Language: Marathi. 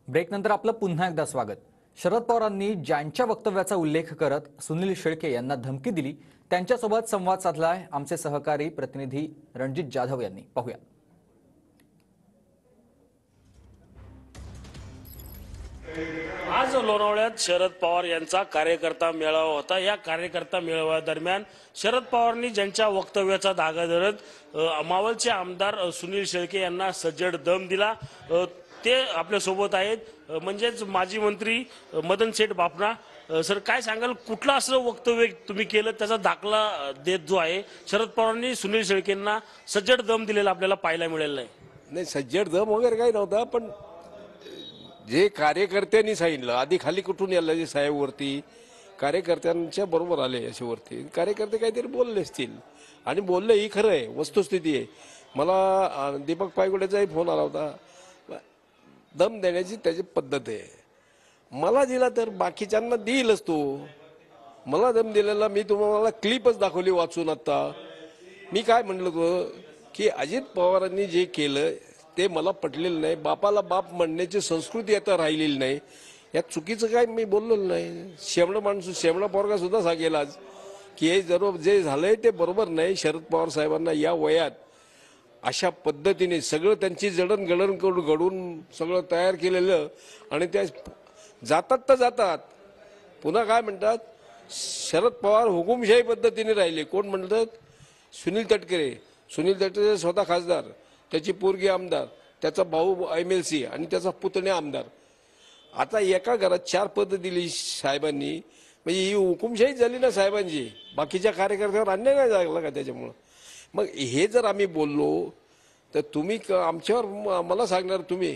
ब्रेकनंतर आपलं पुन्हा एकदा स्वागत। शरद पवारांनी ज्यांच्या वक्तव्याचा उल्लेख करत सुनील शेळके यांना धमकी दिली त्यांच्यासोबत संवाद साधलाय आमचे सहकारी प्रतिनिधी रणजित जाधव यांनी। पाहूया। आज लोणावळ्यात शरद पवार यांचा कार्यकर्ता मेळावा होता। या कार्यकर्ता मेळाव्या दरम्यान शरद पवारांनी ज्यांच्या वक्तव्याचा धागा धरत मावळचे आमदार सुनील शेळके यांना सज्जड दम दिला ते आपल्या सोबत आहेत, म्हणजेच माजी मंत्री मदन सेठ बापना। सर, काय सांगाल, कुठलं असं वक्तव्य तुम्ही केलं त्याचा दाखला देत जो आहे शरद पवारांनी सुनील शेळकेंना सज्जड दम दिलेला आपल्याला पाहायला मिळालेला आहे? नाही, सज्जड दम वगैरे काही नव्हता, पण जे कार्यकर्त्यांनी सांगितलं आधी खाली कुठून यायला जे साहेबवरती कार्यकर्त्यांच्या बरोबर आले असे वरती कार्यकर्ते काहीतरी बोलले असतील आणि बोलले ही खरं आहे, वस्तुस्थिती आहे। मला दीपक पायगुडेचाही फोन आला होता, दम देण्याची त्याची पद्धत आहे। मला दिला तर बाकीच्यांना देईलच तो। मला दम दिलेला मी तुम्हाला क्लिपच दाखवली वाचून। आता मी काय म्हणलं होतं की अजित पवारांनी जे केलं ते मला पटलेलं नाही, बापाला बाप म्हणण्याची संस्कृती आता राहिलेली नाही। यात चुकीचं काय मी बोललेलं नाही। शेमणा माणूस शेमणा पोरगा सुद्धा सांगेल आज की हे जर जे झालंय ते बरोबर नाही। शरद पवार साहेबांना या वयात अशा पद्धतीने सगळं त्यांची जडणघडण घडून सगळं तयार केलेलं आणि त्या जातात तर जातात पुन्हा काय म्हणतात, शरद पवार हुकुमशाही पद्धतीने राहिले। कोण म्हणतात? सुनील तटकरे स्वतः खासदार, त्याची पोरगी आमदार, त्याचा भाऊ MLC आणि त्याचा पुतण्या आमदार। आता एका घरात 4 पद दिली साहेबांनी, म्हणजे ही हुकुमशाही झाली ना साहेबांची। बाकीच्या कार्यकर्त्यावर अन्याय नाही झाला का त्याच्यामुळं? मग हे जर आम्ही बोललो तर तुम्ही आमच्यावर मला सांगणार तुम्ही